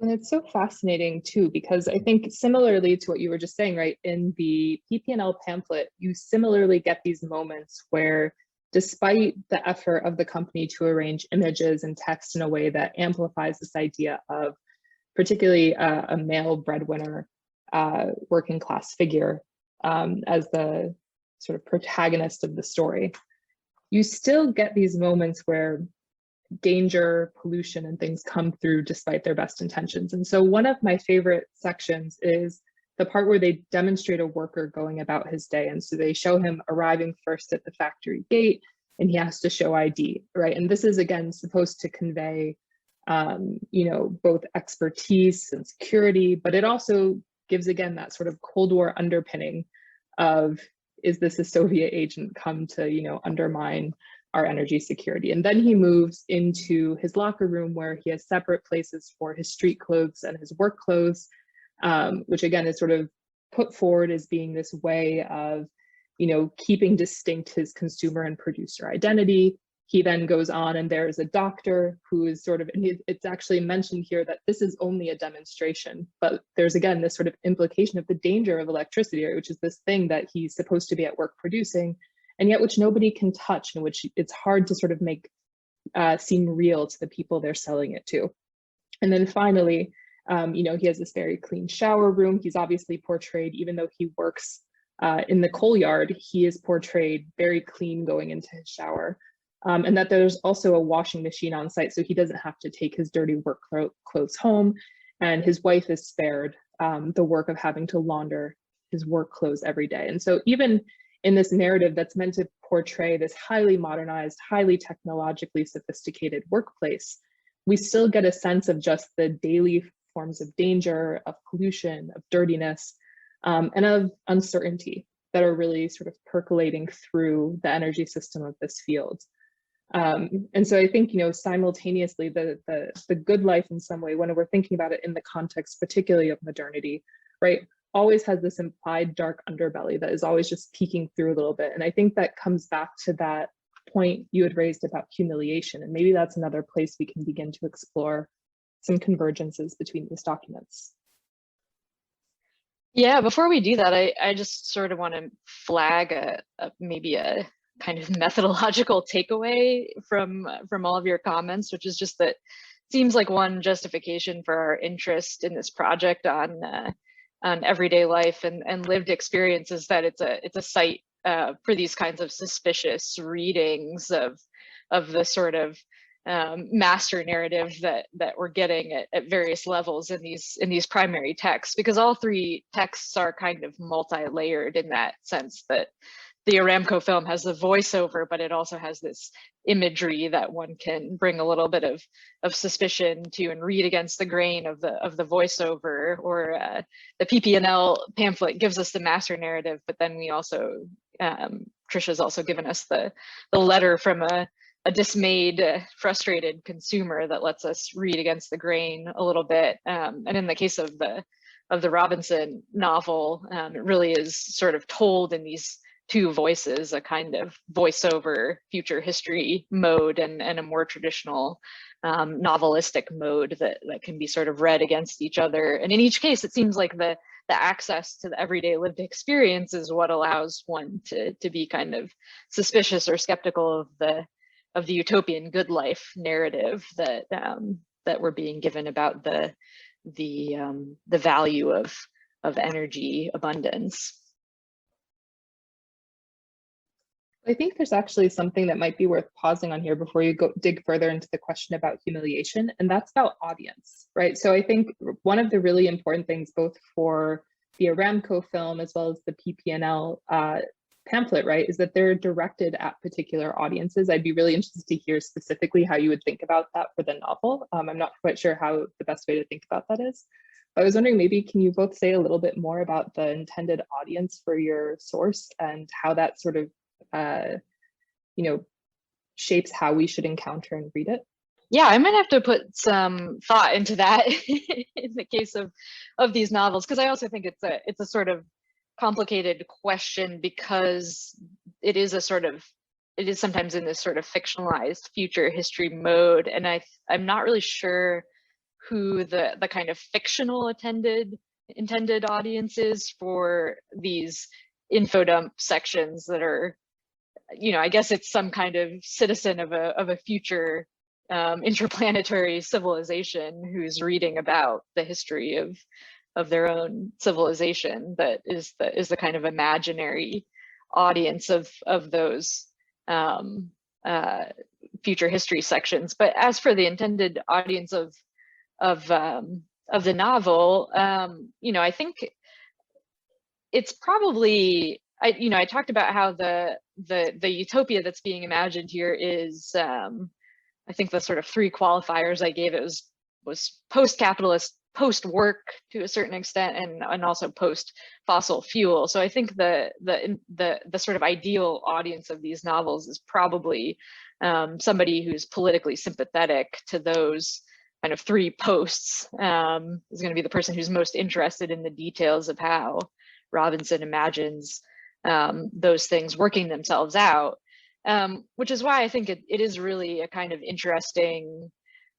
And it's so fascinating too, because I think similarly to what you were just saying, right, in the PP&L pamphlet, you similarly get these moments where, despite the effort of the company to arrange images and text in a way that amplifies this idea of particularly a male breadwinner, working class figure as the sort of protagonist of the story, you still get these moments where danger, pollution, and things come through despite their best intentions. And so one of my favorite sections is the part where they demonstrate a worker going about his day. And so they show him arriving first at the factory gate, and he has to show ID, right? And this is, again, supposed to convey, both expertise and security, but it also gives, again, that sort of Cold War underpinning of, is this a Soviet agent come to, undermine our energy security? And then he moves into his locker room, where he has separate places for his street clothes and his work clothes, which again is sort of put forward as being this way of, keeping distinct his consumer and producer identity. He then goes on, and there's a doctor who is sort of, and it's actually mentioned here that this is only a demonstration, but there's, again, this sort of implication of the danger of electricity, which is this thing that he's supposed to be at work producing, and yet which nobody can touch, and which it's hard to sort of make seem real to the people they're selling it to. And then finally, he has this very clean shower room. He's obviously portrayed, even though he works in the coal yard, he is portrayed very clean going into his shower. And that there's also a washing machine on site, so he doesn't have to take his dirty work clothes home. And his wife is spared the work of having to launder his work clothes every day. And so even in this narrative that's meant to portray this highly modernized, highly technologically sophisticated workplace, we still get a sense of just the daily forms of danger, of pollution, of dirtiness, and of uncertainty that are really sort of percolating through the energy system of this field. And so I think, simultaneously, the good life in some way, when we're thinking about it in the context, particularly of modernity, right, always has this implied dark underbelly that is always just peeking through a little bit. And I think that comes back to that point you had raised about humiliation. And maybe that's another place we can begin to explore some convergences between these documents. Yeah, before we do that, I just sort of want to flag maybe a kind of methodological takeaway from all of your comments, which is just that it seems like one justification for our interest in this project on everyday life and lived experience is that it's a site for these kinds of suspicious readings of the sort of master narrative that we're getting at various levels in these primary texts, because all three texts are kind of multi-layered in that sense that the Aramco film has the voiceover, but it also has this imagery that one can bring a little bit of suspicion to and read against the grain of the voiceover, or the PP&L pamphlet gives us the master narrative, but then we also, Trisha's also given us the letter from a dismayed, frustrated consumer that lets us read against the grain a little bit. And in the case of the Robinson novel, it really is sort of told in these two voices, a kind of voiceover future history mode and a more traditional novelistic mode that can be sort of read against each other. And in each case, it seems like the access to the everyday lived experience is what allows one to be kind of suspicious or skeptical of the utopian good life narrative that we're being given about the the value of energy abundance. I think there's actually something that might be worth pausing on here before you go dig further into the question about humiliation, and that's about audience, right? So I think one of the really important things, both for the Aramco film as well as the PPNL pamphlet, right, is that they're directed at particular audiences. I'd be really interested to hear specifically how you would think about that for the novel. I'm not quite sure how the best way to think about that is. But I was wondering, maybe can you both say a little bit more about the intended audience for your source and how that sort of shapes how we should encounter and read it? Yeah, I might have to put some thought into that in the case of these novels, because I also think it's a sort of complicated question, because it is sometimes in this sort of fictionalized future history mode, and I'm not really sure who the kind of fictional intended audience is for these info dump sections that are, I guess it's some kind of citizen of a future interplanetary civilization who's reading about the history of their own civilization, that is the kind of imaginary audience of those future history sections. But as for the intended audience of the novel, I think it's probably, I talked about how the utopia that's being imagined here is, I think the sort of three qualifiers I gave, it was post-capitalist, post-work to a certain extent, and also post-fossil fuel. So I think the sort of ideal audience of these novels is probably somebody who's politically sympathetic to those kind of three posts. Is going to be the person who's most interested in the details of how Robinson imagines those things working themselves out, which is why I think it is really a kind of interesting,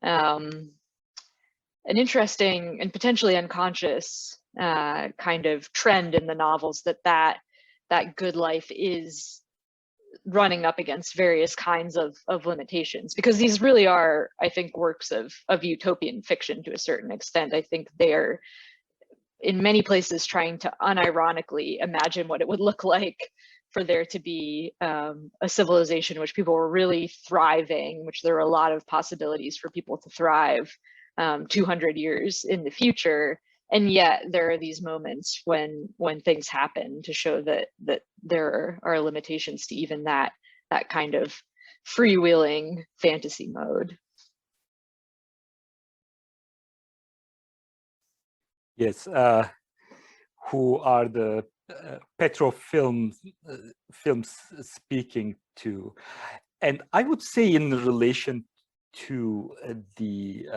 an interesting and potentially unconscious kind of trend in the novels, that good life is running up against various kinds of limitations, because these really are, I think, works of utopian fiction to a certain extent. I think they're in many places trying to unironically imagine what it would look like for there to be a civilization in which people were really thriving, which there are a lot of possibilities for people to thrive 200 years in the future. And yet there are these moments when things happen to show that there are limitations to even that kind of freewheeling fantasy mode. Yes, who are the Petrov films speaking to? And I would say, in relation to the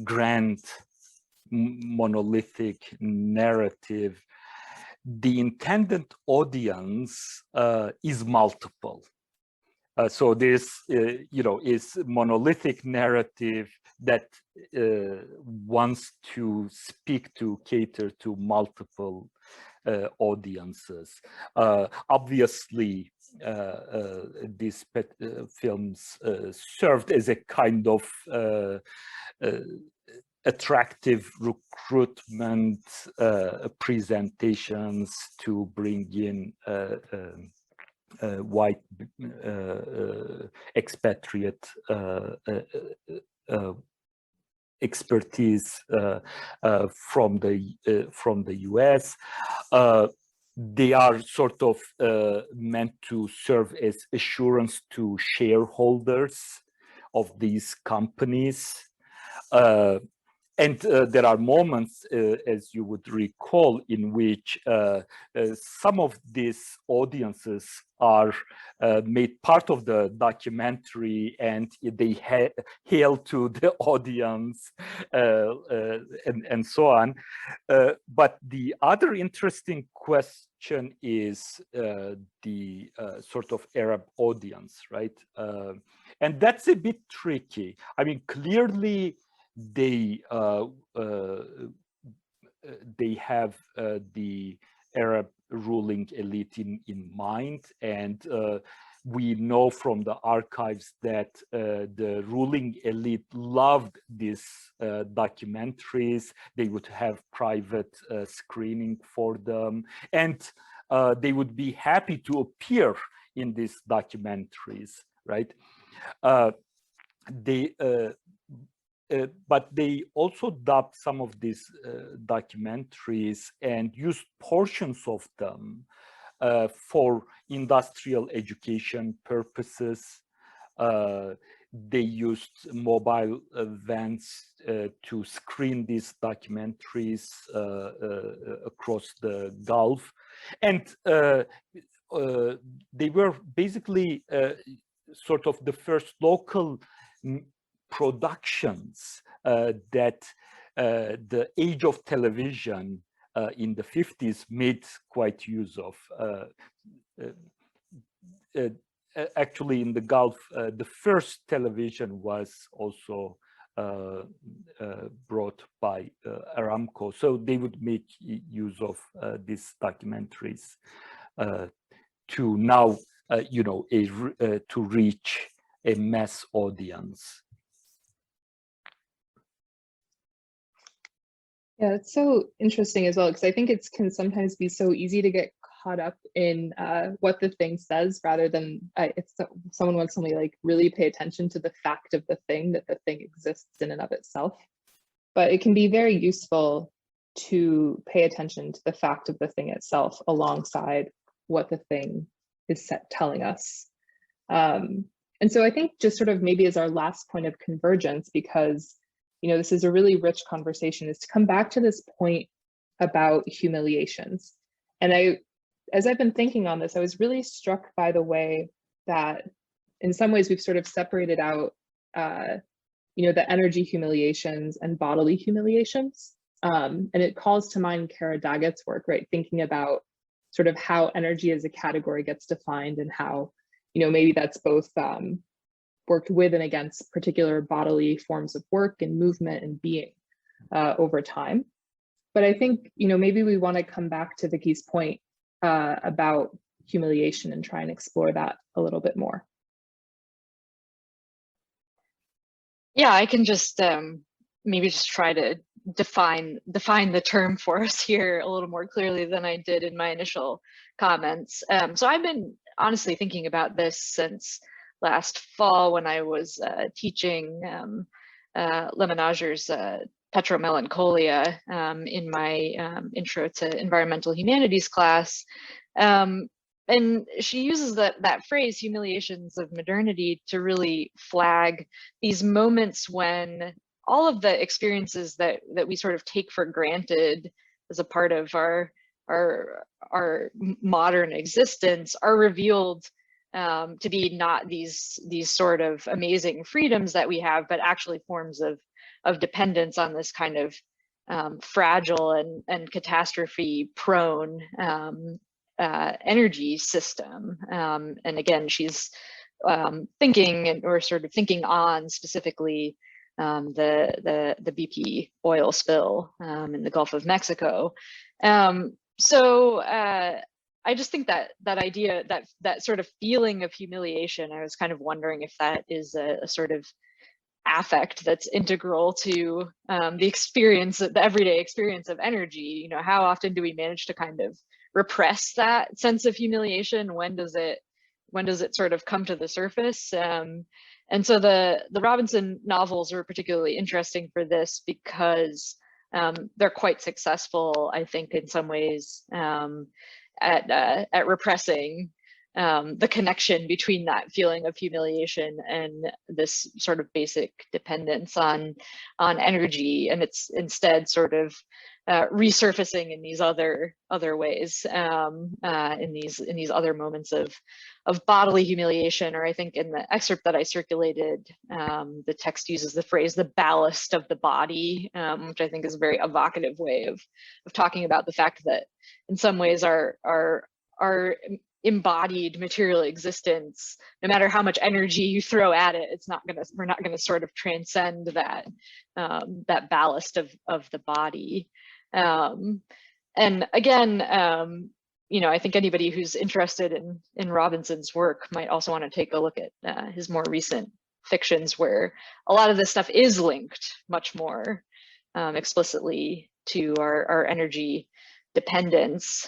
grand monolithic narrative, the intended audience is multiple. So there's, is monolithic narrative that wants to speak to, cater to multiple audiences. Obviously, these films served as a kind of attractive recruitment presentations to bring in white expatriate expertise from the US. They are sort of meant to serve as assurance to shareholders of these companies. And there are moments, as you would recall, in which some of these audiences are made part of the documentary, and they hail to the audience and so on. But the other interesting question is the sort of Arab audience, right? And that's a bit tricky. I mean, clearly, they have the Arab ruling elite in mind, and we know from the archives that the ruling elite loved these documentaries. They would have private screening for them, and they would be happy to appear in these documentaries, right? But they also dubbed some of these documentaries and used portions of them for industrial education purposes. They used mobile vans to screen these documentaries across the Gulf. And they were basically sort of the first local productions that the age of television in the 50s made quite use of. Actually, in the Gulf, the first television was also brought by Aramco. So they would make use of these documentaries to now, to reach a mass audience. Yeah, it's so interesting as well, because I think it can sometimes be so easy to get caught up in what the thing says rather than someone once told me, like, really pay attention to the fact of the thing, that the thing exists in and of itself. But it can be very useful to pay attention to the fact of the thing itself alongside what the thing is telling us. And so I think just sort of maybe as our last point of convergence, because this is a really rich conversation, is to come back to this point about humiliations. And as I've been thinking on this, I was really struck by the way that in some ways we've sort of separated out, the energy humiliations and bodily humiliations. And it calls to mind Kara Daggett's work, right? Thinking about sort of how energy as a category gets defined and how, maybe that's both worked with and against particular bodily forms of work and movement and being over time. But I think, maybe we want to come back to Vicky's point about humiliation and try and explore that a little bit more. Yeah, I can just maybe just try to define the term for us here a little more clearly than I did in my initial comments. So I've been honestly thinking about this since last fall when I was teaching Lemonager's Petromelancholia in my intro to environmental humanities class. And she uses that phrase, humiliations of modernity, to really flag these moments when all of the experiences that we sort of take for granted as a part of our modern existence are revealed to be not these sort of amazing freedoms that we have, but actually forms of dependence on this kind of fragile and catastrophe prone energy system. And again, she's thinking on specifically the BP oil spill in the Gulf of Mexico. So I just think that idea, that sort of feeling of humiliation, I was kind of wondering if that is a sort of affect that's integral to the everyday experience of energy. How often do we manage to kind of repress that sense of humiliation? When does it sort of come to the surface? And so the Robinson novels are particularly interesting for this because they're quite successful, I think, in some ways at repressing the connection between that feeling of humiliation and this sort of basic dependence on energy, and it's instead sort of resurfacing in these other ways, in these other moments of bodily humiliation. Or I think in the excerpt that I circulated, the text uses the phrase "the ballast of the body," which I think is a very evocative way of talking about the fact that in some ways our embodied material existence, no matter how much energy you throw at it, we're not gonna sort of transcend that ballast of the body. And again, I think anybody who's interested in Robinson's work might also want to take a look at his more recent fictions, where a lot of this stuff is linked much more explicitly to our energy dependence.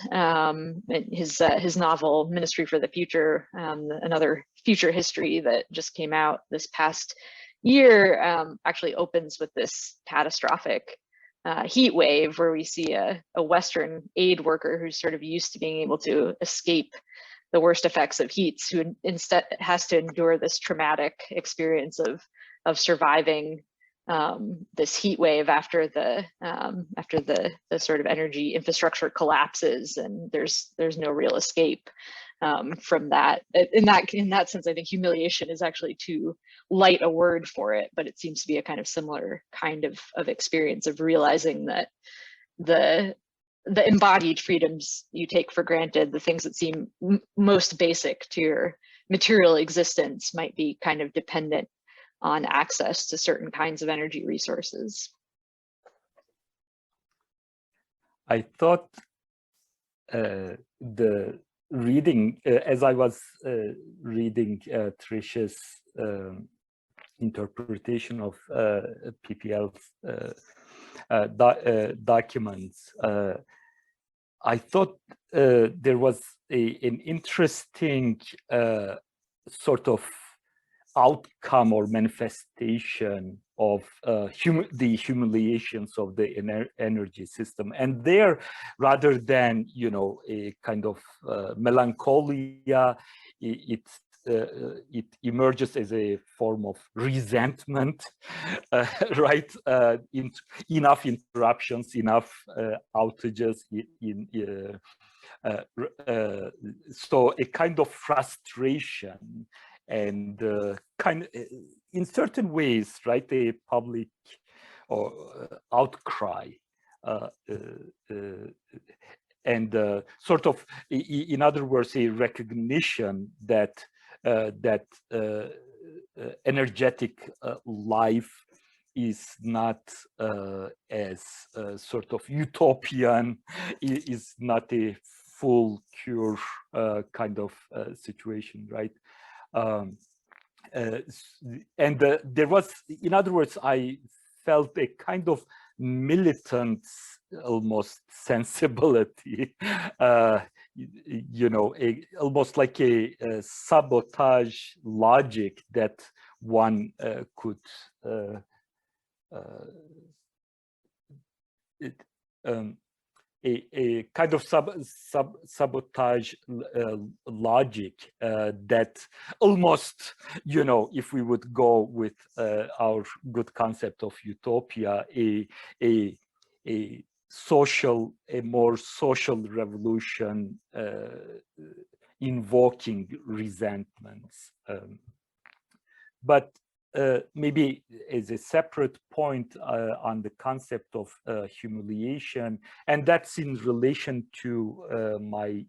His novel Ministry for the Future, another future history that just came out this past year, actually opens with this catastrophic heat wave, where we see a Western aid worker who's sort of used to being able to escape the worst effects of heats, who instead has to endure this traumatic experience of surviving this heat wave after the sort of energy infrastructure collapses, and there's no real escape from that. In that sense, I think humiliation is actually too light a word for it, but it seems to be a kind of similar kind of experience of realizing that the embodied freedoms you take for granted, the things that seem most basic to your material existence, might be kind of dependent on access to certain kinds of energy resources. I thought the reading, as I was reading Trish's interpretation of PPL's documents, I thought there was an interesting sort of outcome or manifestation of the humiliations of the energy system. And there, rather than, a kind of melancholia, it emerges as a form of resentment, right? Enough interruptions, enough outages, so a kind of frustration and in certain ways, right, a public or outcry, and sort of, in other words, a recognition that energetic life is not as sort of utopian, is not a full cure kind of situation, right? And there was, in other words, I felt a kind of militant, almost sensibility, almost like a sabotage logic that one could a kind of sabotage logic that almost, if we would go with our good concept of utopia, a more social revolution invoking resentments. But maybe as a separate point on the concept of humiliation, and that's in relation to my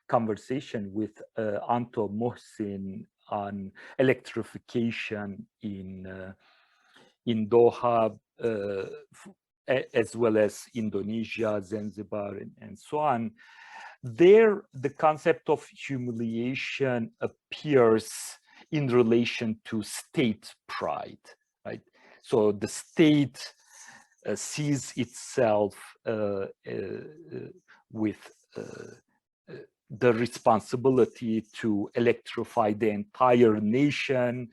conversation with Anto Mohsin on electrification in Doha, as well as Indonesia, Zanzibar, and so on. There, the concept of humiliation appears in relation to state pride, right? So the state sees itself with the responsibility to electrify the entire nation,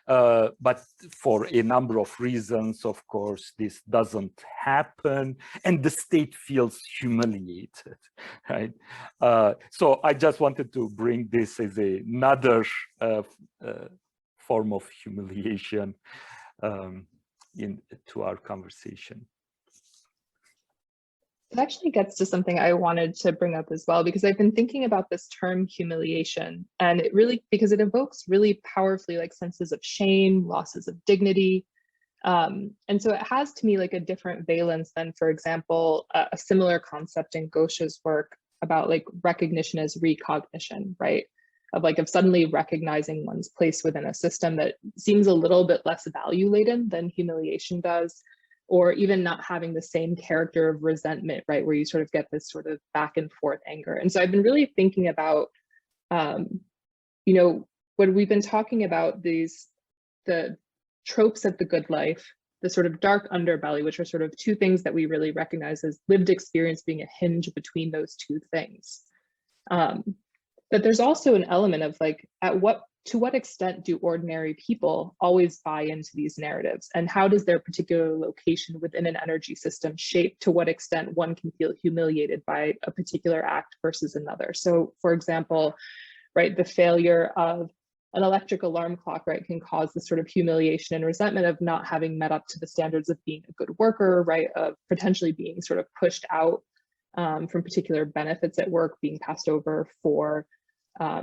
but for a number of reasons, of course, this doesn't happen, and the state feels humiliated, right? So I just wanted to bring this as another form of humiliation into our conversation. It actually gets to something I wanted to bring up as well, because I've been thinking about this term humiliation, and it really, because it evokes really powerfully like senses of shame, losses of dignity. And so it has to me like a different valence than, for example, a similar concept in Gosha's work about like recognition as recognition, right? Of suddenly recognizing one's place within a system that seems a little bit less value laden than humiliation does. or even not having the same character of resentment, right, where you sort of get this sort of back and forth anger. And so I've been really thinking about, you know, when we've been talking about the tropes of the good life, the sort of dark underbelly, which are sort of two things that we really recognize as lived experience being a hinge between those two things. But there's also an element of like, to what extent do ordinary people always buy into these narratives? And how does their particular location within an energy system shape to what extent one can feel humiliated by a particular act versus another? So for example, right, the failure of an electric alarm clock, right, can cause this sort of humiliation and resentment of not having met up to the standards of being a good worker, right, of potentially being sort of pushed out from particular benefits at work, being passed over for,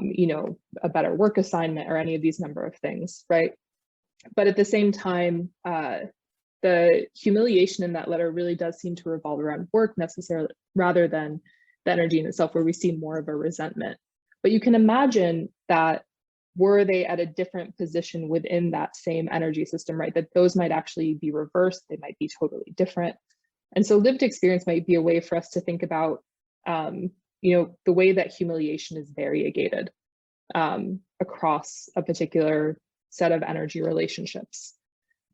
you know, a better work assignment or any of these number of things, right? But at the same time, the humiliation in that letter really does seem to revolve around work necessarily, rather than the energy in itself, where we see more of a resentment. But you can imagine that were they at a different position within that same energy system, right, that those might actually be reversed, they might be totally different. And so lived experience might be a way for us to think about, you know, the way that humiliation is variegated across a particular set of energy relationships.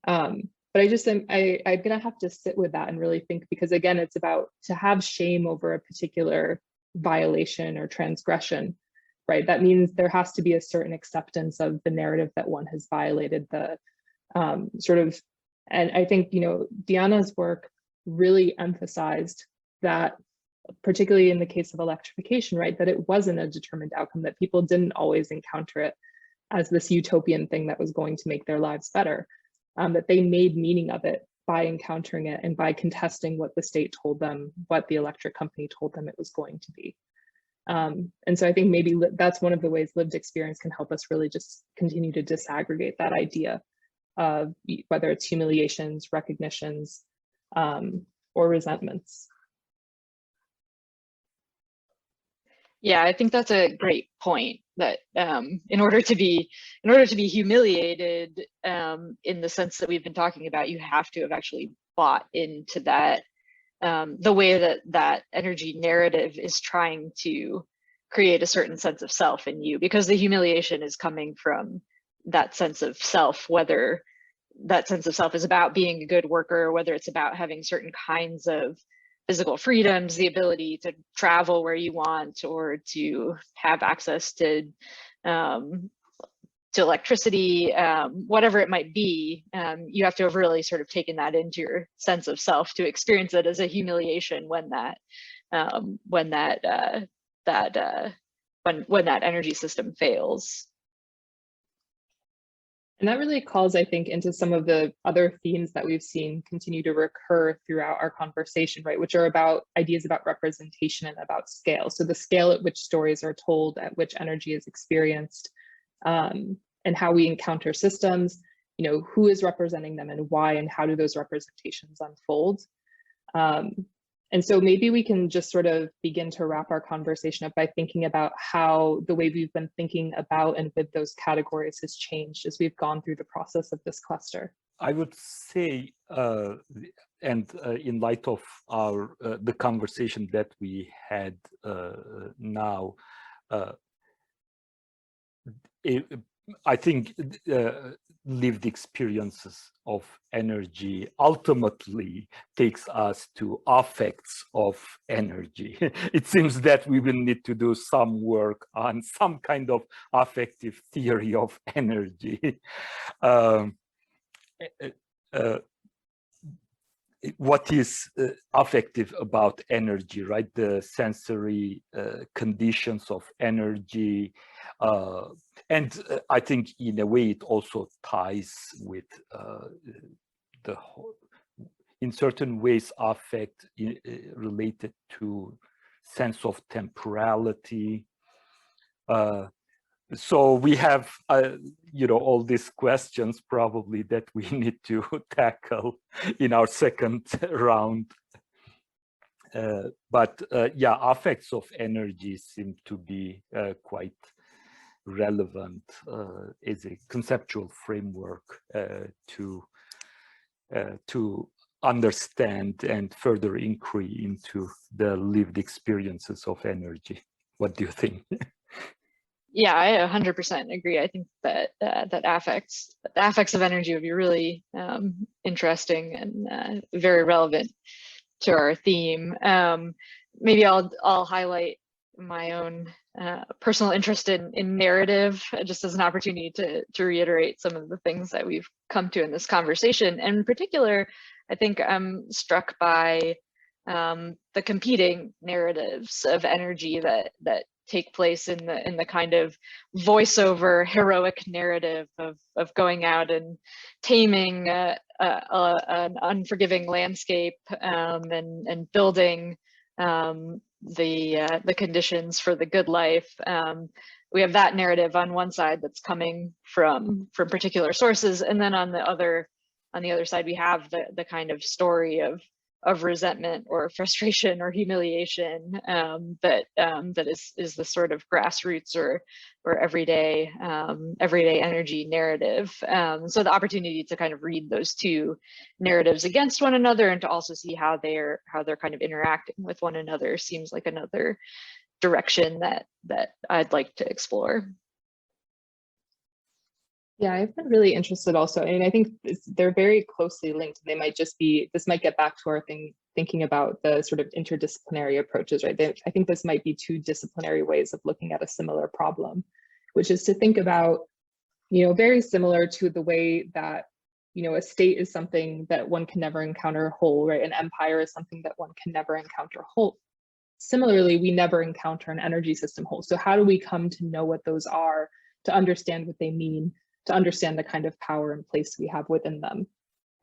But I just am, I'm gonna have to sit with that and really think, because again, it's about to have shame over a particular violation or transgression, right? That means there has to be a certain acceptance of the narrative that one has violated, the sort of, and I think, you know, Diana's work really emphasized that, particularly in the case of electrification, right, that it wasn't a determined outcome, that people didn't always encounter it as this utopian thing that was going to make their lives better, that they made meaning of it by encountering it and by contesting what the state told them, what the electric company told them it was going to be. And so I think maybe that's one of the ways lived experience can help us really just continue to disaggregate that idea of whether it's humiliations, recognitions, or resentments. Yeah, I think that's a great point, that in order to be humiliated in the sense that we've been talking about, you have to have actually bought into that, the way that that energy narrative is trying to create a certain sense of self in you, because the humiliation is coming from that sense of self, whether that sense of self is about being a good worker, whether it's about having certain kinds of physical freedoms, the ability to travel where you want, or to have access to electricity, whatever it might be. You have to have really sort of taken that into your sense of self to experience it as a humiliation when that energy system fails. And that really calls, I think, into some of the other themes that we've seen continue to recur throughout our conversation, right, which are about ideas about representation and about scale. So the scale at which stories are told, at which energy is experienced, and how we encounter systems, you know, who is representing them and why, and how do those representations unfold. And so maybe we can just sort of begin to wrap our conversation up by thinking about how the way we've been thinking about and with those categories has changed as we've gone through the process of this cluster. I would say, and in light of our the conversation that we had now, I think lived experiences of energy ultimately takes us to affects of energy. It seems that we will need to do some work on some kind of affective theory of energy. What is affective about energy, right? The sensory conditions of energy. And I think in a way it also ties with the whole, in certain ways, affect related to sense of temporality. So we have, you know, all these questions probably that we need to tackle in our second round. But yeah, affects of energy seem to be quite relevant as a conceptual framework to understand and further inquiry into the lived experiences of energy. What do you think? Yeah, I 100% agree. I think that that affects of energy would be really interesting and very relevant to our theme. Maybe I'll highlight my own personal interest in narrative, just as an opportunity to reiterate some of the things that we've come to in this conversation. And in particular, I think I'm struck by the competing narratives of energy that take place in the kind of voiceover heroic narrative of going out and taming an unforgiving landscape and building the conditions for the good life. We have that narrative on one side that's coming from particular sources, and then on the other side we have the kind of story of resentment or frustration or humiliation that is the sort of grassroots or everyday energy narrative. So the opportunity to kind of read those two narratives against one another and to also see how they're kind of interacting with one another seems like another direction that I'd like to explore. Yeah, I've been really interested also, and I think they're very closely linked. They might just be, this might get back to our thinking about the sort of interdisciplinary approaches, right? I think this might be two disciplinary ways of looking at a similar problem, which is to think about, very similar to the way that, a state is something that one can never encounter whole, right? An empire is something that one can never encounter whole. Similarly, we never encounter an energy system whole. So how do we come to know what those are, to understand what they mean, to understand the kind of power and place we have within them?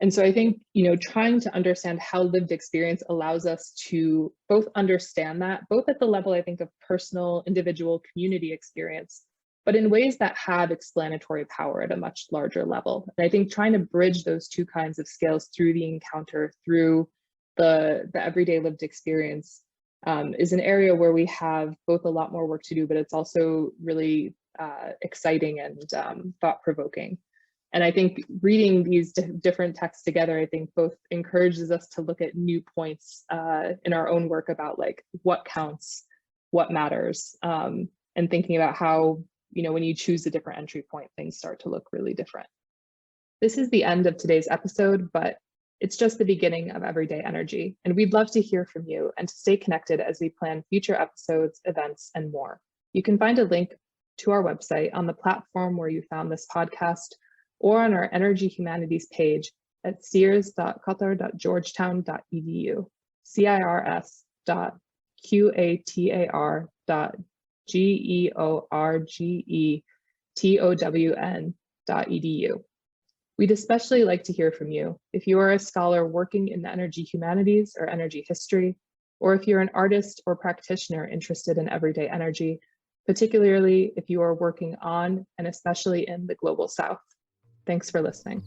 And so I think, trying to understand how lived experience allows us to both understand that, both at the level, I think, of personal, individual, community experience, but in ways that have explanatory power at a much larger level. And I think trying to bridge those two kinds of scales through the encounter, through the everyday lived experience, is an area where we have both a lot more work to do, but it's also really exciting and thought-provoking. And I think reading these different texts together, I think both encourages us to look at new points in our own work about like what counts, what matters, and thinking about how, when you choose a different entry point, things start to look really different. This is the end of today's episode, but it's just the beginning of Everyday Energy, and we'd love to hear from you and to stay connected as we plan future episodes, events, and more. You can find a link to our website on the platform where you found this podcast, or on our Energy Humanities page at cirs.qatar.georgetown.edu, cirs.qatar.georgetown.edu. We'd especially like to hear from you if you are a scholar working in the energy humanities or energy history, or if you're an artist or practitioner interested in everyday energy, particularly if you are working on and especially in the Global South. Thanks for listening.